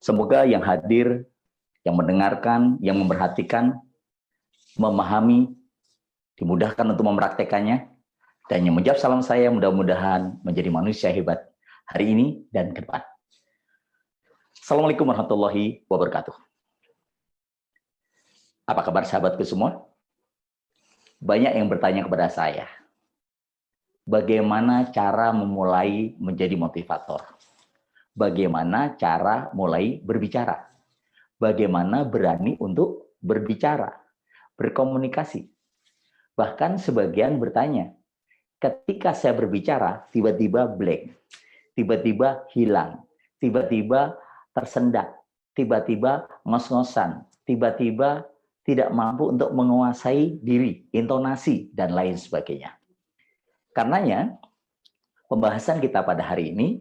Semoga yang hadir, yang mendengarkan, yang memperhatikan, memahami, dimudahkan untuk mempraktekannya, dan yang menjawab salam saya mudah-mudahan menjadi manusia hebat hari ini dan ke depan. Assalamualaikum warahmatullahi wabarakatuh. Apa kabar sahabatku semua? Banyak yang bertanya kepada saya, bagaimana cara memulai menjadi motivator? Bagaimana cara mulai berbicara? Bagaimana berani untuk berbicara, berkomunikasi? Bahkan sebagian bertanya, ketika saya berbicara, tiba-tiba blank, tiba-tiba hilang, tiba-tiba tersendat, tiba-tiba ngos-ngosan, tiba-tiba tidak mampu untuk menguasai diri, intonasi, dan lain sebagainya. Karenanya, pembahasan kita pada hari ini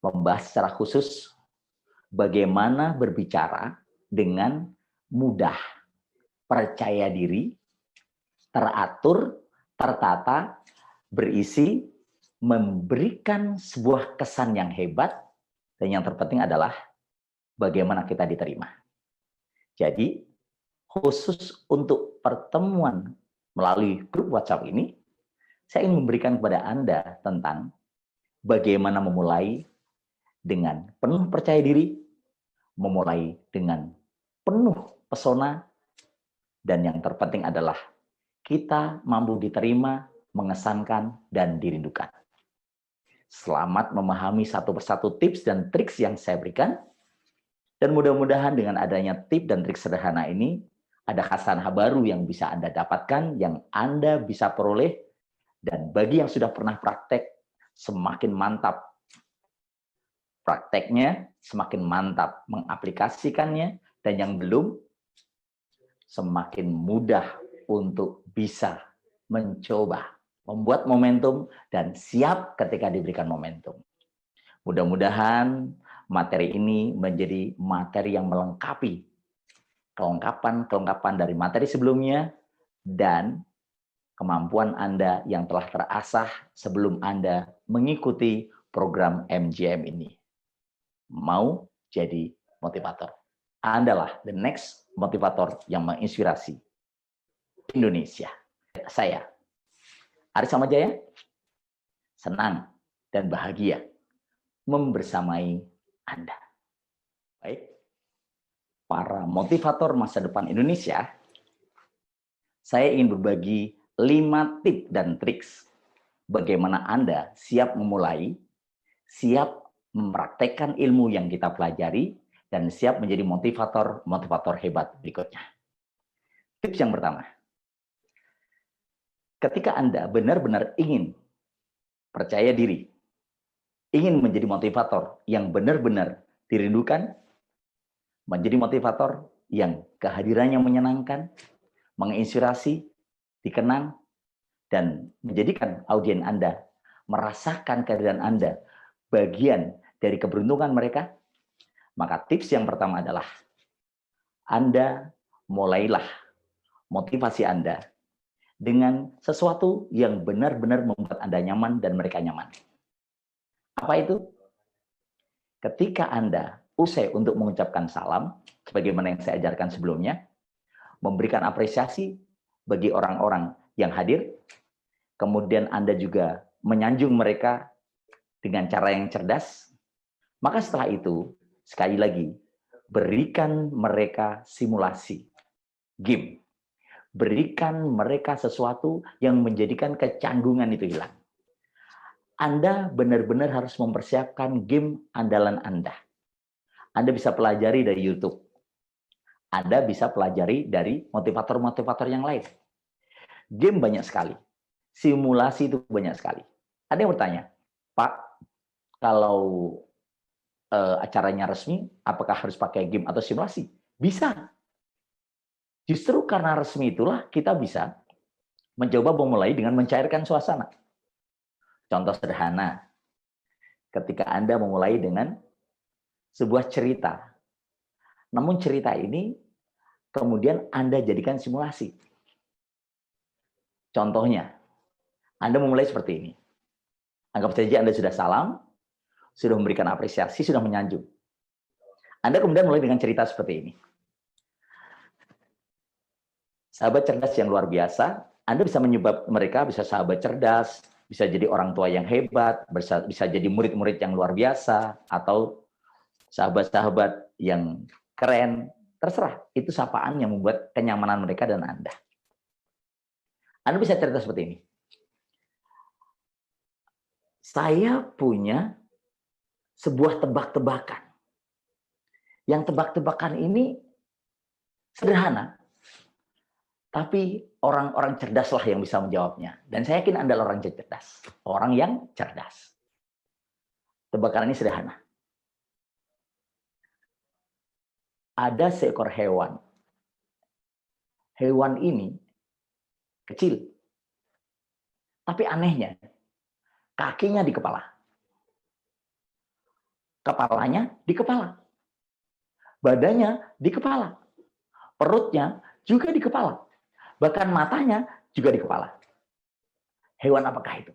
membahas secara khusus bagaimana berbicara dengan mudah, percaya diri, teratur, tertata, berisi, memberikan sebuah kesan yang hebat, dan yang terpenting adalah bagaimana kita diterima. Jadi, khusus untuk pertemuan melalui grup WhatsApp ini, saya ingin memberikan kepada Anda tentang bagaimana memulai dengan penuh percaya diri, memulai dengan penuh pesona, dan yang terpenting adalah kita mampu diterima, mengesankan, dan dirindukan. Selamat memahami satu persatu tips dan trik yang saya berikan, dan mudah-mudahan dengan adanya tips dan trik sederhana ini, ada khasanah baru yang bisa Anda dapatkan, yang Anda bisa peroleh, dan bagi yang sudah pernah praktek, semakin mantap prakteknya, semakin mantap mengaplikasikannya, dan yang belum, semakin mudah untuk bisa mencoba, membuat momentum, dan siap ketika diberikan momentum. Mudah-mudahan materi ini menjadi materi yang melengkapi kelengkapan dari materi sebelumnya, dan kemampuan Anda yang telah terasah sebelum Anda mengikuti program MGM ini. Mau jadi motivator. Andalah the next motivator yang menginspirasi Indonesia. Saya, Aris Samajaya, senang dan bahagia membersamai Anda. Baik, para motivator masa depan Indonesia, saya ingin berbagi 5 tips dan triks bagaimana Anda siap memulai, siap mempraktekkan ilmu yang kita pelajari, dan siap menjadi motivator hebat berikutnya. Tips yang pertama, ketika Anda benar-benar ingin percaya diri, ingin menjadi motivator yang benar-benar dirindukan, menjadi motivator yang kehadirannya menyenangkan, menginspirasi, dikenang, dan menjadikan audiens Anda merasakan kehadiran Anda bagian dari keberuntungan mereka, maka tips yang pertama adalah Anda mulailah motivasi Anda dengan sesuatu yang benar-benar membuat Anda nyaman dan mereka nyaman. Apa itu? Ketika Anda usai untuk mengucapkan salam, sebagaimana yang saya ajarkan sebelumnya, memberikan apresiasi bagi orang-orang yang hadir, kemudian Anda juga menyanjung mereka dengan cara yang cerdas, maka setelah itu, sekali lagi, berikan mereka simulasi, game. Berikan mereka sesuatu yang menjadikan kecanggungan itu hilang. Anda benar-benar harus mempersiapkan game andalan Anda. Anda bisa pelajari dari YouTube. Anda bisa pelajari dari motivator-motivator yang lain. Game banyak sekali. Simulasi itu banyak sekali. Ada yang bertanya, Pak, kalau acaranya resmi, apakah harus pakai game atau simulasi? Bisa. Justru karena resmi itulah kita bisa mencoba memulai dengan mencairkan suasana. Contoh sederhana, ketika Anda memulai dengan sebuah cerita. Namun cerita ini kemudian Anda jadikan simulasi. Contohnya, Anda memulai seperti ini. Anggap saja Anda sudah salam, sudah memberikan apresiasi, sudah menyanjung. Anda kemudian mulai dengan cerita seperti ini. Sahabat cerdas yang luar biasa, Anda bisa menyebab mereka bisa sahabat cerdas, bisa jadi orang tua yang hebat, bisa jadi murid-murid yang luar biasa, atau sahabat-sahabat yang keren, terserah. Itu sapaan yang membuat kenyamanan mereka dan Anda. Anda bisa cerita seperti ini. Saya punya sebuah tebak-tebakan. Yang tebak-tebakan ini sederhana, tapi orang-orang cerdaslah yang bisa menjawabnya. Dan saya yakin Anda orang cerdas. Orang yang cerdas. Tebakan ini sederhana. Ada seekor hewan. Hewan ini kecil. Tapi anehnya, kakinya di kepala. Kepalanya di kepala. Badannya di kepala. Perutnya juga di kepala. Bahkan matanya juga di kepala. Hewan apakah itu?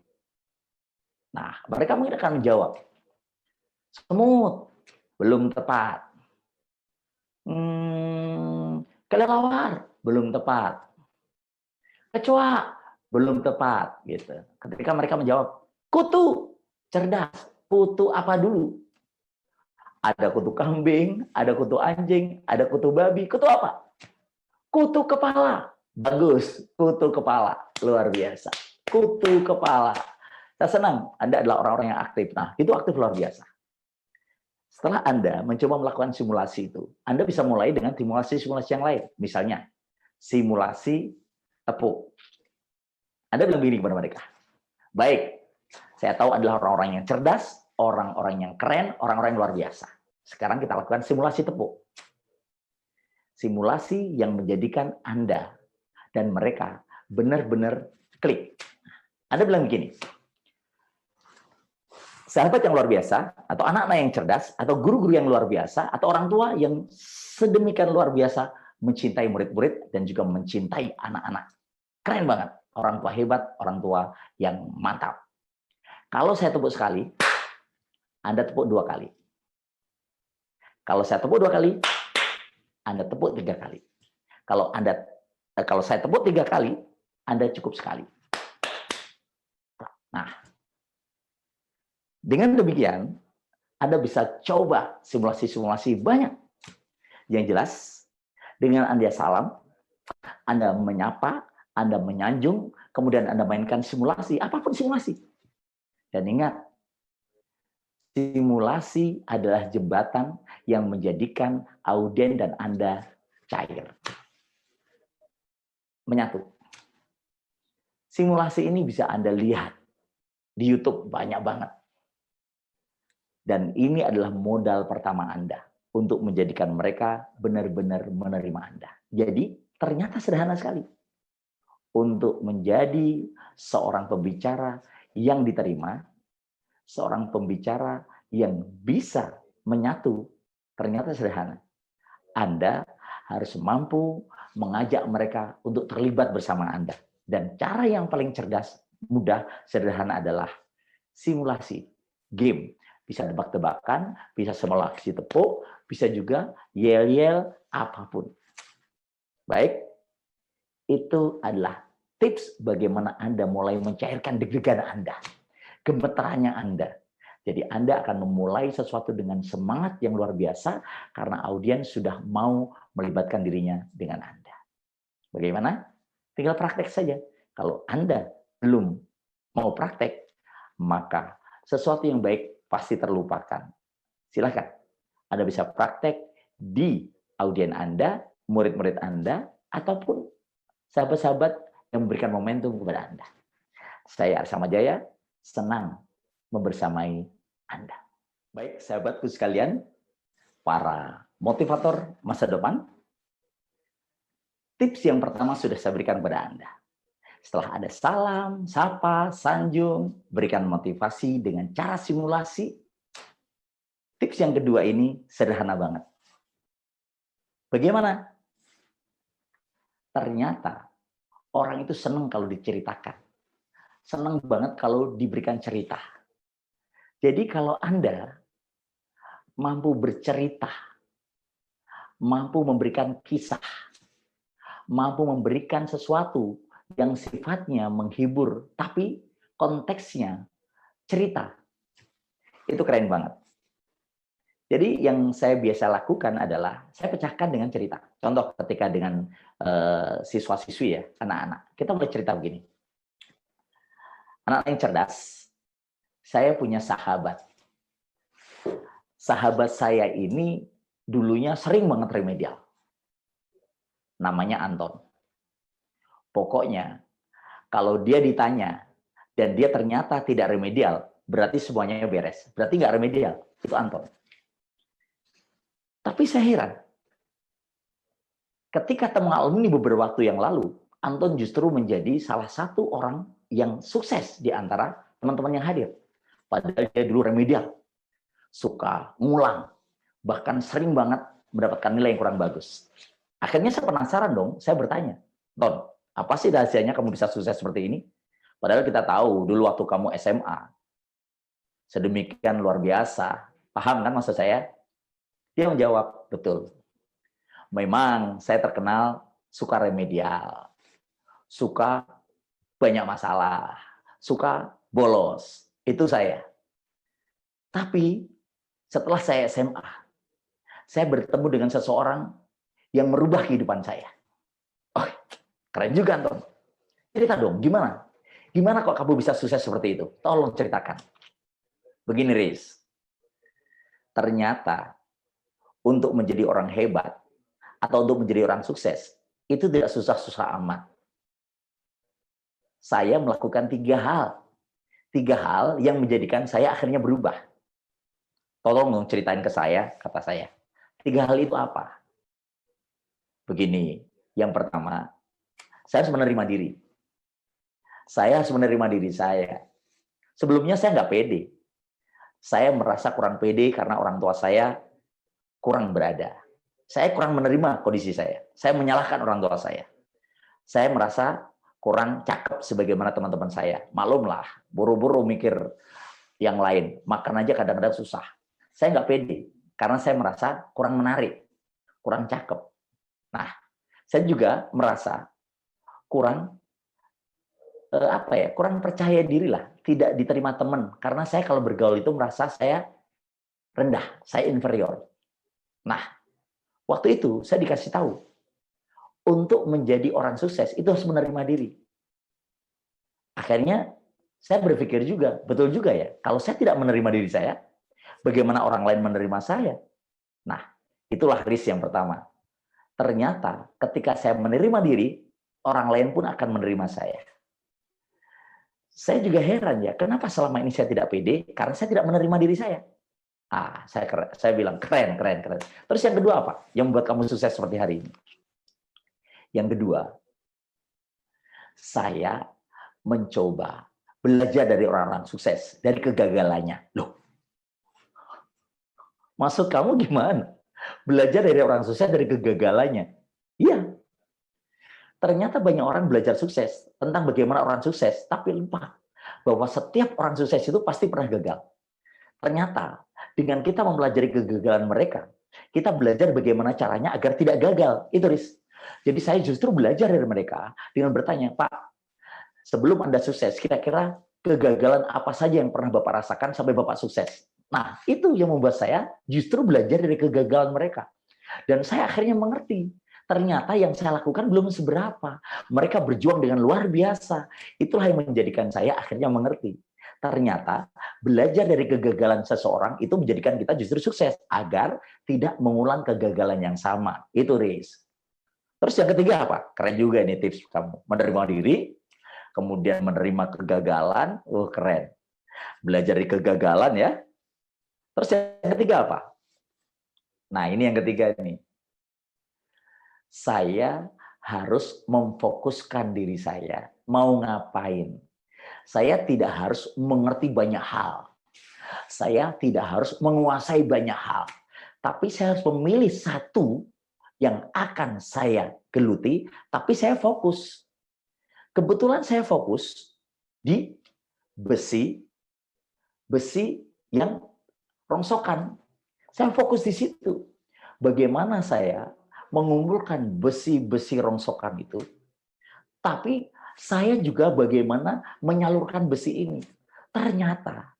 Nah, mereka mungkin akan menjawab. Semut, belum tepat. Kelelawar, belum tepat. Kecoa, belum tepat. Gitu. Ketika mereka menjawab, kutu, cerdas. Kutu apa dulu? Ada kutu kambing, ada kutu anjing, ada kutu babi. Kutu apa? Kutu kepala. Bagus, kutu kepala. Luar biasa. Kutu kepala. Saya senang Anda adalah orang-orang yang aktif. Nah, itu aktif luar biasa. Setelah Anda mencoba melakukan simulasi itu, Anda bisa mulai dengan simulasi-simulasi yang lain. Misalnya, simulasi tepuk. Anda bilang begini kepada mereka. Baik, saya tahu adalah orang-orang yang cerdas, orang-orang yang keren, orang-orang yang luar biasa. Sekarang kita lakukan simulasi tepuk. Simulasi yang menjadikan Anda dan mereka benar-benar klik. Anda bilang begini, sahabat yang luar biasa, atau anak-anak yang cerdas, atau guru-guru yang luar biasa, atau orang tua yang sedemikian luar biasa mencintai murid-murid dan juga mencintai anak-anak. Keren banget. Orang tua hebat, orang tua yang mantap. Kalau saya tepuk sekali, Anda tepuk 2 kali. Kalau saya tepuk 2 kali, Anda tepuk 3 kali. Kalau saya tepuk 3 kali, Anda cukup sekali. Nah, dengan demikian, Anda bisa coba simulasi-simulasi banyak. Yang jelas, dengan Anda salam, Anda menyapa, Anda menyanjung, kemudian Anda mainkan simulasi, apapun simulasi. Dan ingat, simulasi adalah jembatan yang menjadikan audien dan Anda cair. Menyatu. Simulasi ini bisa Anda lihat di YouTube banyak banget. Dan ini adalah modal pertama Anda untuk menjadikan mereka benar-benar menerima Anda. Jadi ternyata sederhana sekali. Untuk menjadi seorang pembicara yang diterima, seorang pembicara yang bisa menyatu, ternyata sederhana. Anda harus mampu mengajak mereka untuk terlibat bersama Anda. Dan cara yang paling cerdas, mudah, sederhana adalah simulasi, game. Bisa tebak-tebakan, bisa simulasi tepuk, bisa juga yel-yel, apapun. Baik, itu adalah tips bagaimana Anda mulai mencairkan deg-degan Anda, gemeterannya Anda. Jadi Anda akan memulai sesuatu dengan semangat yang luar biasa karena audiens sudah mau melibatkan dirinya dengan Anda. Bagaimana? Tinggal praktek saja. Kalau Anda belum mau praktek, maka sesuatu yang baik pasti terlupakan. Silakan. Anda bisa praktek di audiens Anda, murid-murid Anda, ataupun sahabat-sahabat yang memberikan momentum kepada Anda. Saya Arsama Jaya, senang membersamai Anda. Baik, sahabatku sekalian, para motivator masa depan, tips yang pertama sudah saya berikan kepada Anda. Setelah ada salam, sapa, sanjung, berikan motivasi dengan cara simulasi. Tips yang kedua ini sederhana banget. Bagaimana? Ternyata orang itu senang kalau diceritakan. Senang banget kalau diberikan cerita. Jadi kalau Anda mampu bercerita mampu memberikan kisah, mampu memberikan sesuatu yang sifatnya menghibur, tapi konteksnya cerita. Itu keren banget. Jadi yang saya biasa lakukan adalah saya pecahkan dengan cerita. Contoh ketika dengan siswa-siswi ya, anak-anak. Kita mulai cerita begini. Anak yang cerdas, saya punya sahabat. Sahabat saya ini dulunya sering banget remedial. Namanya Anton. Pokoknya kalau dia ditanya dan dia ternyata tidak remedial, berarti semuanya beres. Berarti nggak remedial. Itu Anton. Tapi saya heran. Ketika teman alumni beberapa waktu yang lalu, Anton justru menjadi salah satu orang yang sukses di antara teman-teman yang hadir. Padahal dia dulu remedial. Suka ngulang. Bahkan sering banget mendapatkan nilai yang kurang bagus. Akhirnya saya penasaran dong, saya bertanya, Ton, apa sih rahasianya kamu bisa sukses seperti ini? Padahal kita tahu dulu waktu kamu SMA, sedemikian luar biasa. Paham kan maksud saya? Dia menjawab, betul. Memang saya terkenal suka remedial, suka banyak masalah, suka bolos. Itu saya. Tapi setelah saya SMA, saya bertemu dengan seseorang yang merubah kehidupan saya. Oh, keren juga, Anton. Cerita dong, gimana? Gimana kok kamu bisa sukses seperti itu? Tolong ceritakan. Begini, Riz. Ternyata untuk menjadi orang hebat atau untuk menjadi orang sukses, itu tidak susah-susah amat. Saya melakukan 3 hal. 3 hal yang menjadikan saya akhirnya berubah. Tolong dong ceritain ke saya, kata saya. 3 hal itu apa? Begini, yang pertama, saya harus menerima diri. Saya harus menerima diri saya. Sebelumnya saya nggak pede. Saya merasa kurang pede karena orang tua saya kurang berada. Saya kurang menerima kondisi saya. Saya menyalahkan orang tua saya. Saya merasa kurang cakep sebagaimana teman-teman saya. Maklumlah, buru-buru mikir yang lain. Makan aja kadang-kadang susah. Saya nggak pede karena saya merasa kurang menarik, kurang cakep. Nah, saya juga merasa kurang kurang percaya diri lah, tidak diterima teman. Karena saya kalau bergaul itu merasa saya rendah, saya inferior. Nah, waktu itu saya dikasih tahu, untuk menjadi orang sukses itu harus menerima diri. Akhirnya saya berpikir juga, betul juga ya, kalau saya tidak menerima diri saya, bagaimana orang lain menerima saya? Nah, itulah risk yang pertama. Ternyata ketika saya menerima diri, orang lain pun akan menerima saya. Saya juga heran ya, kenapa selama ini saya tidak pede? Karena saya tidak menerima diri saya. Saya bilang keren. Terus yang kedua apa? Yang membuat kamu sukses seperti hari ini? Yang kedua, saya mencoba belajar dari orang-orang sukses, dari kegagalannya. Loh, maksud kamu gimana? Belajar dari orang sukses dari kegagalannya? Iya. Ternyata banyak orang belajar sukses tentang bagaimana orang sukses, tapi lupa bahwa setiap orang sukses itu pasti pernah gagal. Ternyata dengan kita mempelajari kegagalan mereka, kita belajar bagaimana caranya agar tidak gagal. Itu, Riz. Jadi saya justru belajar dari mereka dengan bertanya, Pak, sebelum Anda sukses, kira-kira kegagalan apa saja yang pernah Bapak rasakan sampai Bapak sukses? Nah, itu yang membuat saya justru belajar dari kegagalan mereka. Dan saya akhirnya mengerti, ternyata yang saya lakukan belum seberapa. Mereka berjuang dengan luar biasa. Itulah yang menjadikan saya akhirnya mengerti. Ternyata belajar dari kegagalan seseorang itu menjadikan kita justru sukses agar tidak mengulang kegagalan yang sama. Itu, Riz. Terus yang ketiga apa? Keren juga nih tips kamu. Menerima diri, kemudian menerima kegagalan. Keren. Belajar dari kegagalan ya. Terus yang ketiga apa? Nah, ini yang ketiga nih. Saya harus memfokuskan diri saya. Mau ngapain? Saya tidak harus mengerti banyak hal. Saya tidak harus menguasai banyak hal. Tapi saya harus memilih satu yang akan saya geluti, tapi saya fokus. Kebetulan saya fokus di besi yang rongsokan. Saya fokus di situ. bagaimana saya mengumpulkan besi-besi rongsokan itu, tapi saya juga bagaimana menyalurkan besi ini. Ternyata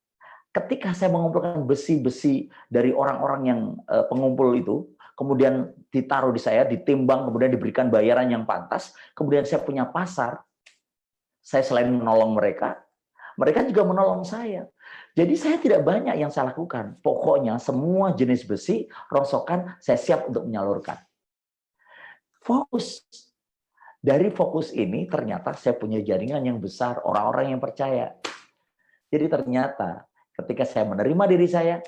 ketika saya mengumpulkan besi-besi dari orang-orang yang pengumpul itu, kemudian ditaruh di saya, ditimbang, kemudian diberikan bayaran yang pantas, kemudian saya punya pasar, saya selain menolong mereka, mereka juga menolong saya. Jadi saya tidak banyak yang saya lakukan. Pokoknya semua jenis besi, rongsokan, saya siap untuk menyalurkan. Fokus. Dari fokus ini ternyata saya punya jaringan yang besar, orang-orang yang percaya. Jadi ternyata ketika saya menerima diri saya,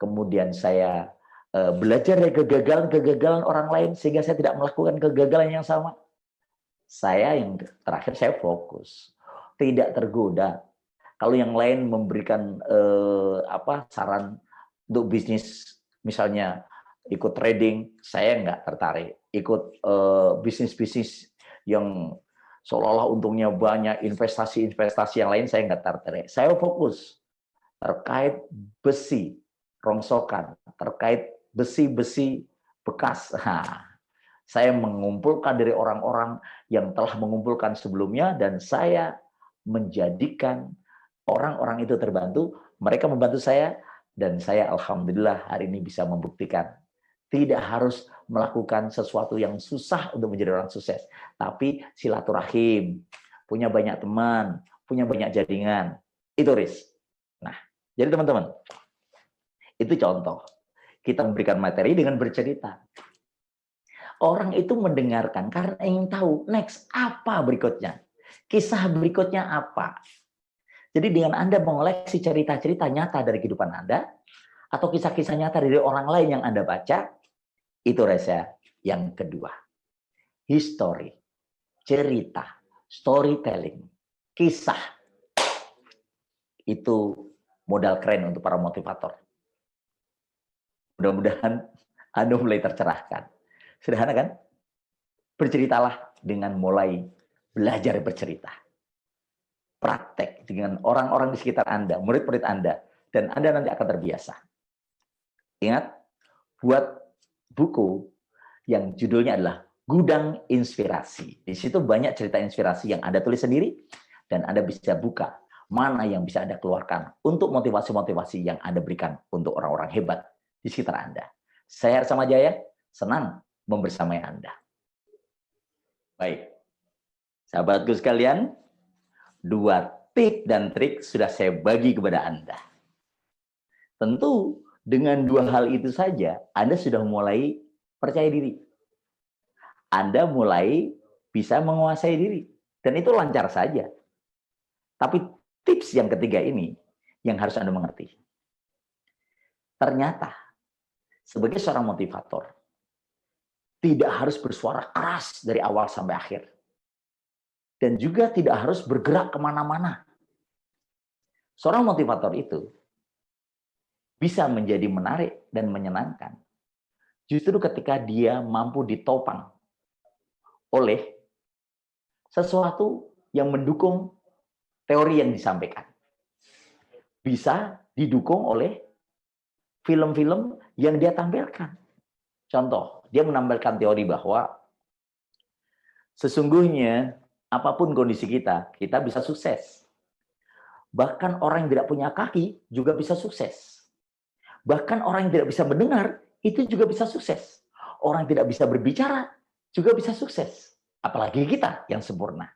kemudian saya belajar dari kegagalan-kegagalan orang lain, sehingga saya tidak melakukan kegagalan yang sama. Saya yang terakhir, saya fokus. Tidak tergoda. Kalau yang lain memberikan saran untuk bisnis, misalnya ikut trading, saya nggak tertarik. Ikut bisnis-bisnis yang seolah-olah untungnya banyak, investasi-investasi yang lain, saya nggak tertarik. Saya fokus terkait besi, rongsokan, terkait besi-besi bekas. Nah, saya mengumpulkan dari orang-orang yang telah mengumpulkan sebelumnya, dan saya menjadikan orang-orang itu terbantu, mereka membantu saya, dan saya alhamdulillah hari ini bisa membuktikan tidak harus melakukan sesuatu yang susah untuk menjadi orang sukses, tapi silaturahim, punya banyak teman, punya banyak jaringan, itu Riz. Nah, jadi teman-teman, itu contoh. Kita memberikan materi dengan bercerita. Orang itu mendengarkan karena ingin tahu next apa berikutnya. Kisah berikutnya apa. Jadi dengan Anda mengoleksi cerita-cerita nyata dari kehidupan Anda, atau kisah-kisah nyata dari orang lain yang Anda baca, itu rasa yang kedua. History, cerita, storytelling, kisah. Itu modal keren untuk para motivator. Mudah-mudahan Anda mulai tercerahkan. Sederhana kan? Berceritalah dengan mulai belajar bercerita. Praktek dengan orang-orang di sekitar Anda, murid-murid Anda, dan Anda nanti akan terbiasa. Ingat, buat buku yang judulnya adalah Gudang Inspirasi. Di situ banyak cerita inspirasi yang Anda tulis sendiri, dan Anda bisa buka mana yang bisa Anda keluarkan untuk motivasi-motivasi yang Anda berikan untuk orang-orang hebat di sekitar Anda. Saya Arsama Jaya, senang membersamai Anda. Baik, sahabatku sekalian, 2 tips dan trik sudah saya bagi kepada Anda. Tentu dengan 2 hal itu saja, Anda sudah mulai percaya diri. Anda mulai bisa menguasai diri. Dan itu lancar saja. Tapi tips yang ketiga ini, yang harus Anda mengerti. Ternyata, sebagai seorang motivator, tidak harus bersuara keras dari awal sampai akhir. Dan juga tidak harus bergerak kemana-mana. Seorang motivator itu bisa menjadi menarik dan menyenangkan justru ketika dia mampu ditopang oleh sesuatu yang mendukung teori yang disampaikan. Bisa didukung oleh film-film yang dia tampilkan. Contoh, dia menampilkan teori bahwa sesungguhnya apapun kondisi kita, kita bisa sukses. Bahkan orang yang tidak punya kaki juga bisa sukses. Bahkan orang yang tidak bisa mendengar, itu juga bisa sukses. Orang yang tidak bisa berbicara, juga bisa sukses. Apalagi kita yang sempurna.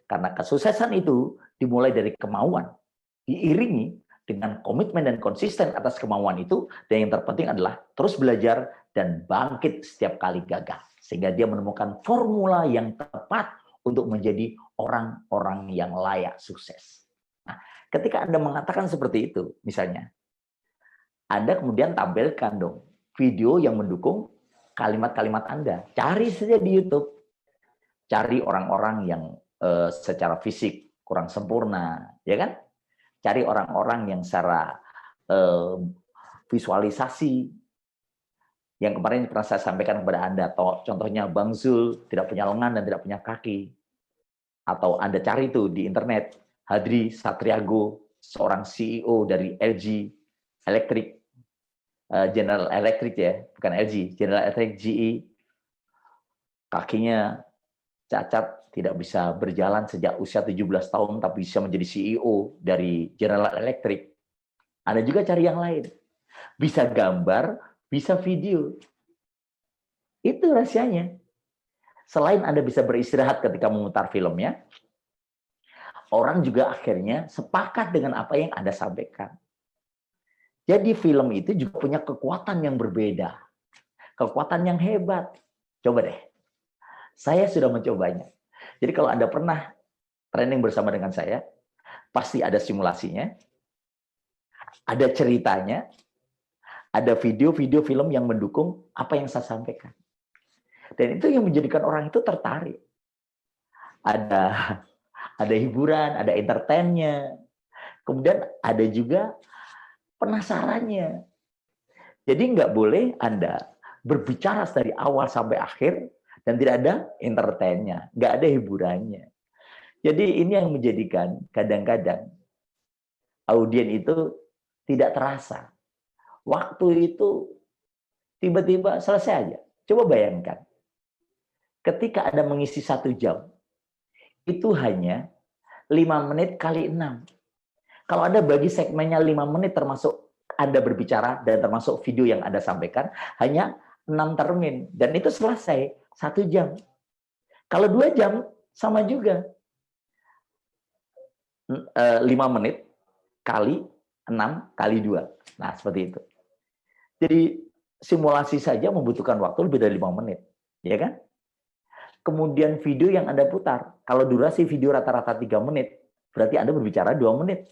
Karena kesuksesan itu dimulai dari kemauan. Diiringi dengan komitmen dan konsisten atas kemauan itu. Dan yang terpenting adalah terus belajar dan bangkit setiap kali gagal. Sehingga dia menemukan formula yang tepat untuk menjadi orang-orang yang layak sukses. Nah, ketika Anda mengatakan seperti itu, misalnya, Anda kemudian tampilkan dong video yang mendukung kalimat-kalimat Anda. Cari saja di YouTube. Cari orang-orang yang secara fisik kurang sempurna, ya kan? Cari orang-orang yang secara visualisasi, yang kemarin pernah saya sampaikan kepada Anda, contohnya Bang Zul tidak punya lengan dan tidak punya kaki. Atau Anda cari itu di internet, Hadri Satriago, seorang CEO dari LG Electric. General Electric ya, bukan LG, General Electric GE, kakinya cacat, tidak bisa berjalan sejak usia 17 tahun, tapi bisa menjadi CEO dari General Electric. Ada juga cari yang lain. Bisa gambar, bisa video. Itu rahasianya. Selain Anda bisa beristirahat ketika memutar filmnya, orang juga akhirnya sepakat dengan apa yang Anda sampaikan. Jadi film itu juga punya kekuatan yang berbeda. Kekuatan yang hebat. Coba deh. Saya sudah mencobanya. Jadi kalau Anda pernah training bersama dengan saya, pasti ada simulasinya, ada ceritanya, ada video-video film yang mendukung apa yang saya sampaikan. Dan itu yang menjadikan orang itu tertarik. Ada hiburan, ada entertainnya. Kemudian ada juga penasarannya. Jadi nggak boleh Anda berbicara dari awal sampai akhir dan tidak ada entertainnya, nggak ada hiburannya. Jadi ini yang menjadikan kadang-kadang audien itu tidak terasa. Waktu itu tiba-tiba selesai aja. Coba bayangkan, ketika Anda mengisi 1 jam, itu hanya 5 menit kali 6. Kalau Anda bagi segmennya 5 menit termasuk Anda berbicara dan termasuk video yang Anda sampaikan, hanya 6 termin. Dan itu selesai 1 jam. Kalau 2 jam, sama juga. 5 menit kali 6 kali 2. Nah, seperti itu. Jadi simulasi saja membutuhkan waktu lebih dari 5 menit. Ya kan? Kemudian video yang Anda putar, kalau durasi video rata-rata 3 menit, berarti Anda berbicara 2 menit.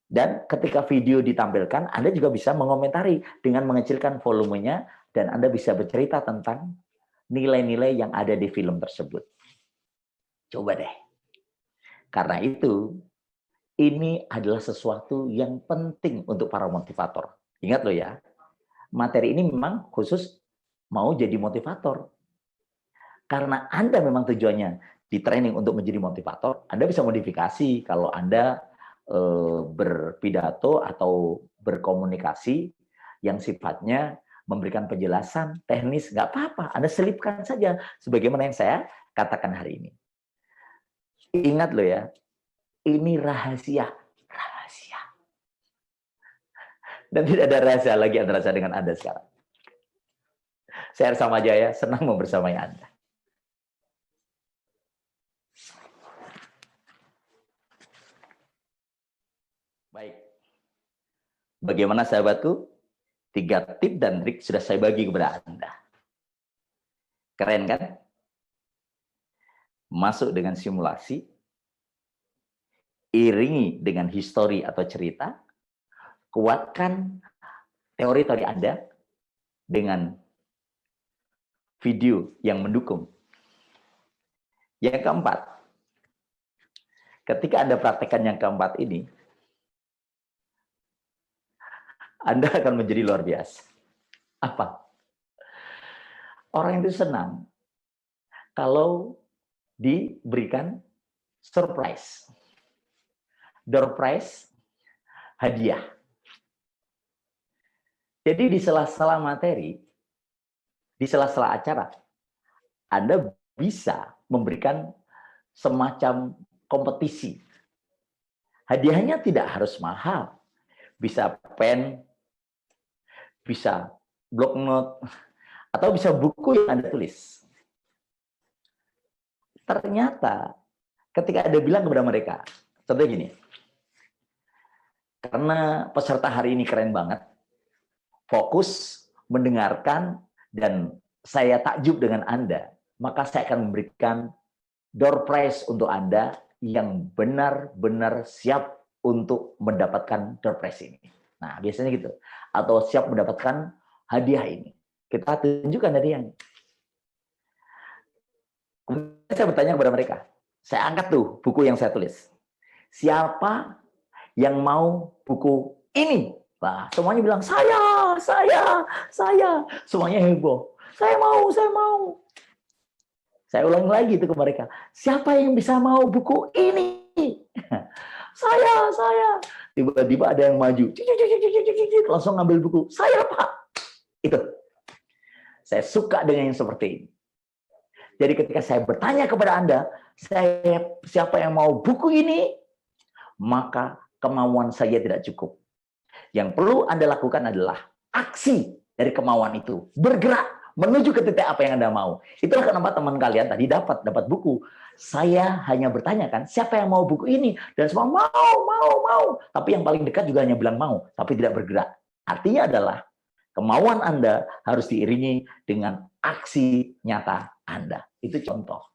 Dan ketika video ditampilkan, Anda juga bisa mengomentari dengan mengecilkan volumenya, dan Anda bisa bercerita tentang nilai-nilai yang ada di film tersebut. Coba deh. Karena itu, ini adalah sesuatu yang penting untuk para motivator. Ingat loh ya, materi ini memang khusus mau jadi motivator. Karena Anda memang tujuannya di training untuk menjadi motivator, Anda bisa modifikasi kalau Anda berpidato atau berkomunikasi yang sifatnya memberikan penjelasan teknis, nggak apa-apa, Anda selipkan saja sebagaimana yang saya katakan hari ini. Ingat loh ya, ini rahasia. Dan tidak ada rahasia lagi antara saya dengan Anda sekarang. Saya Sama Jaya, senang membersamai Anda. Baik. Bagaimana sahabatku? 3 tip dan trik sudah saya bagi kepada Anda. Keren kan? Masuk dengan simulasi, iringi dengan histori atau cerita, kuatkan teori-teori Anda dengan video yang mendukung. Yang keempat, ketika Anda praktekkan yang keempat ini, Anda akan menjadi luar biasa. Apa? Orang itu senang kalau diberikan surprise. Door prize, hadiah. Jadi di sela-sela materi, di sela-sela acara, Anda bisa memberikan semacam kompetisi. Hadiahnya tidak harus mahal. Bisa pen, bisa blok note, atau bisa buku yang Anda tulis. Ternyata ketika Anda bilang kepada mereka, contohnya gini, karena peserta hari ini keren banget, fokus, mendengarkan, dan saya takjub dengan Anda, maka saya akan memberikan door prize untuk Anda yang benar-benar siap untuk mendapatkan door prize ini. Nah, biasanya gitu. Atau siap mendapatkan hadiah ini. Kita tunjukkan hadiahnya. Kemudian saya bertanya kepada mereka. Saya angkat tuh buku yang saya tulis. Siapa yang mau buku ini? Nah, semuanya bilang, saya. Semuanya heboh. Saya mau. Saya ulang lagi itu ke mereka. Siapa yang bisa mau buku ini? Saya. Tiba-tiba ada yang maju. Langsung ngambil buku. Saya, Pak. Itu. Saya suka dengan yang seperti ini. Jadi ketika saya bertanya kepada Anda, siapa yang mau buku ini? Maka kemauan saya tidak cukup. Yang perlu Anda lakukan adalah aksi dari kemauan itu. Bergerak menuju ke titik apa yang Anda mau. Itulah kenapa teman kalian tadi dapat buku. Saya hanya bertanya kan, siapa yang mau buku ini? Dan semua mau. Tapi yang paling dekat juga hanya bilang mau, tapi tidak bergerak. Artinya adalah kemauan Anda harus diiringi dengan aksi nyata Anda. Itu contoh.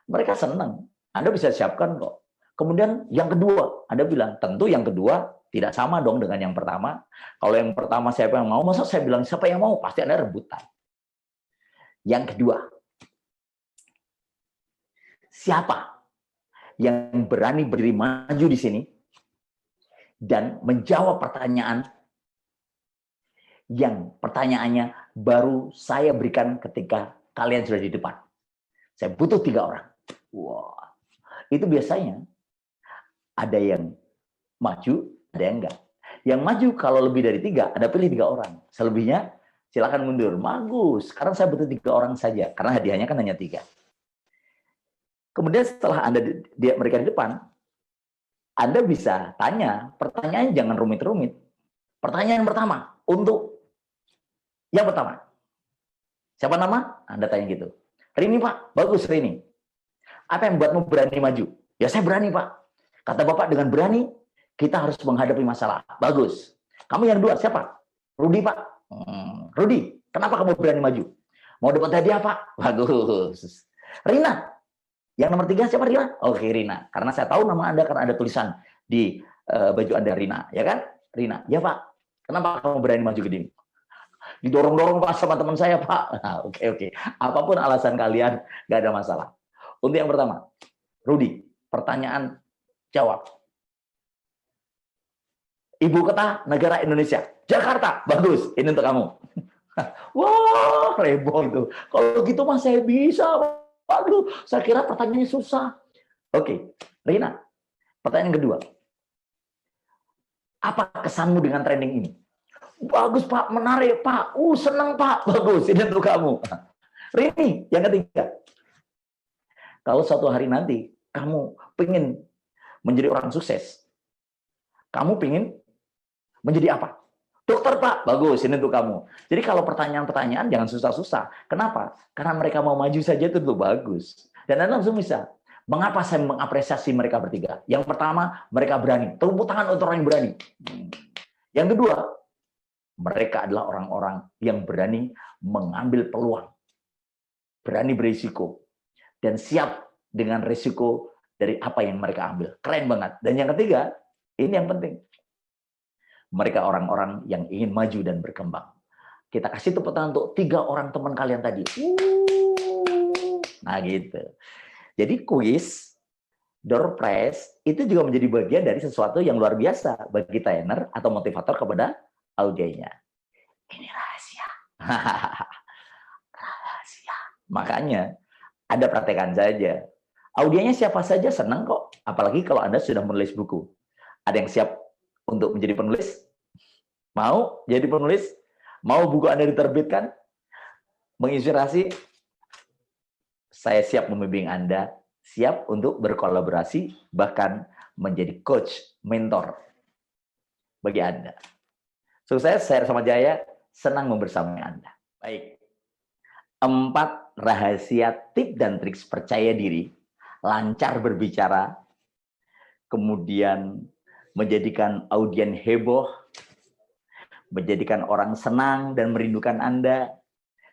Mereka senang. Anda bisa siapkan kok. Kemudian yang kedua, Anda bilang, tentu yang kedua tidak sama dong dengan yang pertama. Kalau yang pertama siapa yang mau, masa saya bilang siapa yang mau? Pasti Anda rebutan. Yang kedua, siapa yang berani berdiri maju di sini dan menjawab pertanyaan yang pertanyaannya baru saya berikan ketika kalian sudah di depan. Saya butuh 3 orang. Wah, itu biasanya ada yang maju, ada yang enggak. Yang maju kalau lebih dari 3, Anda pilih 3 orang. Selebihnya silakan mundur. Bagus. Sekarang saya butuh 3 orang saja, karena hadiahnya kan hanya 3. Kemudian setelah mereka di depan, Anda bisa tanya, pertanyaan jangan rumit-rumit. Pertanyaan pertama, untuk yang pertama. Siapa nama? Anda tanya gitu. Rini, Pak. Bagus, Rini. Apa yang buatmu berani maju? Ya, saya berani, Pak. Kata Bapak, dengan berani, kita harus menghadapi masalah. Bagus. Kamu yang dua, siapa? Rudi, Pak. Rudi, kenapa kamu berani maju? Mau dapat hadiah, Pak? Bagus. Rina, yang nomor 3 siapa, Rina? Oke, Rina. Karena saya tahu nama Anda, karena ada tulisan di baju Anda, Rina. Ya kan? Rina, ya Pak. Kenapa kamu berani maju ke sini? Didorong-dorong Pak sama teman saya, Pak. Nah, oke. Apapun alasan kalian, nggak ada masalah. Untuk yang pertama, Rudi, pertanyaan jawab. Ibu kota negara Indonesia, Jakarta. Bagus, ini untuk kamu. Wah, heboh itu. Kalau gitu mah saya bisa. Waduh, saya kira pertanyaannya susah. Oke, Rina, pertanyaan kedua. Apa kesanmu dengan training ini? Bagus, Pak, menarik, Pak. Senang, Pak. Bagus, ini untuk kamu. Rini, yang ketiga. Kalau suatu hari nanti kamu pengen menjadi orang sukses, kamu pengen menjadi apa? Dokter, Pak. Bagus, ini untuk kamu. Jadi kalau pertanyaan-pertanyaan jangan susah-susah. Kenapa? Karena mereka mau maju saja itu tuh bagus. Dan Anda langsung bisa. Mengapa saya mengapresiasi mereka bertiga? Yang pertama, mereka berani. Tepuk tangan untuk orang yang berani. Yang kedua, mereka adalah orang-orang yang berani mengambil peluang. Berani berisiko. Dan siap dengan risiko dari apa yang mereka ambil. Keren banget. Dan yang ketiga, ini yang penting. Mereka orang-orang yang ingin maju dan berkembang. Kita kasih tepuk tangan untuk 3 orang teman kalian tadi. Nah gitu. Jadi kuis, door prize, itu juga menjadi bagian dari sesuatu yang luar biasa bagi trainer atau motivator kepada audiennya. Ini rahasia. Rahasia. Makanya, Anda praktekkan saja. Audiennya siapa saja senang kok. Apalagi kalau Anda sudah menulis buku. Ada yang siap untuk menjadi penulis? Mau jadi penulis? Mau buku Anda diterbitkan? Menginspirasi? Saya siap membimbing Anda, siap untuk berkolaborasi, bahkan menjadi coach, mentor bagi Anda. Sukses, saya Sama Jaya, senang membersamai Anda. Baik. 4 rahasia, tips, dan trik percaya diri, lancar berbicara, kemudian menjadikan audien heboh, menjadikan orang senang dan merindukan Anda.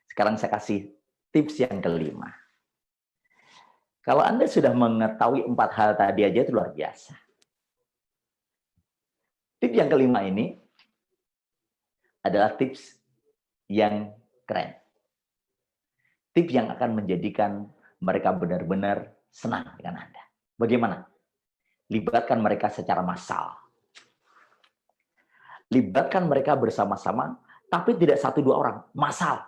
Sekarang saya kasih tips yang kelima. Kalau Anda sudah mengetahui 4 hal tadi aja itu luar biasa. Tips yang kelima ini adalah tips yang keren. Tips yang akan menjadikan mereka benar-benar senang dengan Anda. Bagaimana? Libatkan mereka secara massal. Libatkan mereka bersama-sama, tapi tidak 1-2 orang, massal.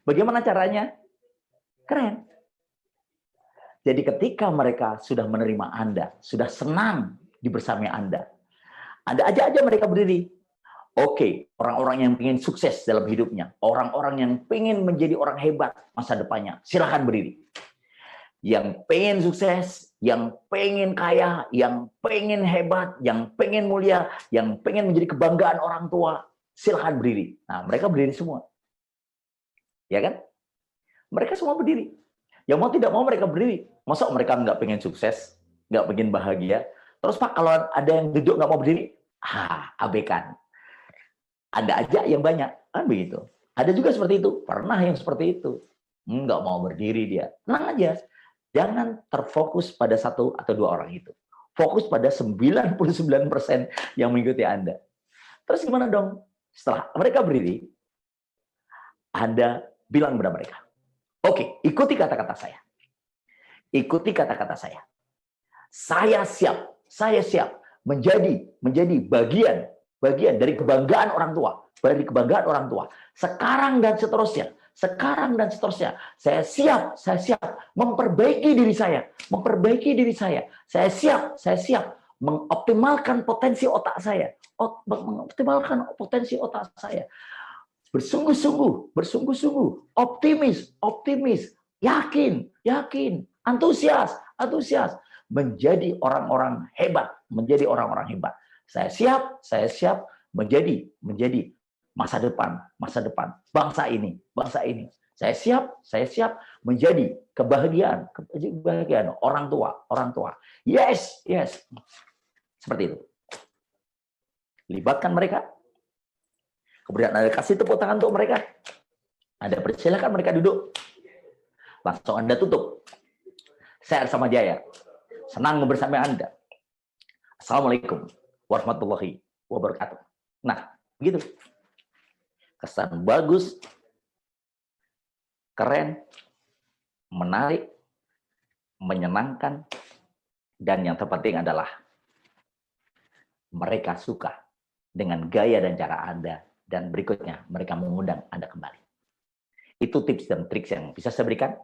Bagaimana caranya? Keren. Jadi ketika mereka sudah menerima Anda, sudah senang di bersama Anda ajak aja mereka berdiri. Oke, orang-orang yang ingin sukses dalam hidupnya, orang-orang yang ingin menjadi orang hebat masa depannya, silahkan berdiri. Yang pengen sukses, yang pengen kaya, yang pengen hebat, yang pengen mulia, yang pengen menjadi kebanggaan orang tua, silahkan berdiri. Nah, mereka berdiri semua. Ya kan? Mereka semua berdiri. Yang mau tidak mau mereka berdiri. Masa mereka nggak pengen sukses, nggak pengen bahagia? Terus Pak, kalau ada yang duduk nggak mau berdiri, abaikan. Ada aja yang banyak, kan begitu. Ada juga seperti itu, pernah yang seperti itu. Nggak mau berdiri dia. Tenang aja. Jangan terfokus pada satu atau dua orang itu. Fokus pada 99% yang mengikuti Anda. Terus gimana dong? Setelah mereka berdiri, Anda bilang kepada mereka, oke, ikuti kata-kata saya. Ikuti kata-kata saya. Saya siap menjadi bagian dari kebanggaan orang tua. Dari kebanggaan orang tua. Sekarang dan seterusnya. Saya siap memperbaiki diri saya. Saya siap mengoptimalkan potensi otak saya. Bersungguh-sungguh, optimis, yakin, antusias, menjadi orang-orang hebat, Saya siap menjadi masa depan bangsa ini. Saya siap menjadi kebahagiaan orang tua. Yes. Seperti itu. Libatkan mereka. Kemudian Anda kasih tepuk tangan untuk mereka. Anda persilakan mereka duduk. Langsung Anda tutup. Saya Arsama Jaya. Senang bersama Anda. Assalamualaikum warahmatullahi wabarakatuh. Nah, begitu. Kesan bagus, keren, menarik, menyenangkan, dan yang terpenting adalah mereka suka dengan gaya dan cara Anda, dan berikutnya mereka mengundang Anda kembali. Itu tips dan trik yang bisa saya berikan.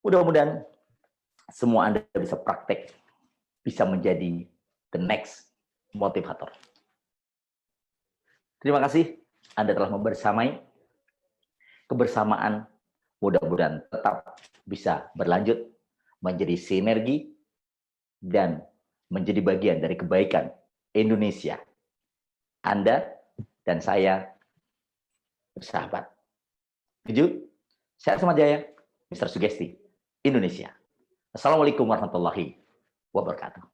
Mudah-mudahan semua Anda bisa praktek, bisa menjadi the next motivator. Terima kasih Anda telah membersamai. Kebersamaan mudah-mudahan tetap bisa berlanjut, menjadi sinergi, dan menjadi bagian dari kebaikan Indonesia. Anda dan saya bersahabat. Tujuh, saya Arsama Jaya, Mr. Sugesti, Indonesia. Assalamualaikum warahmatullahi wabarakatuh.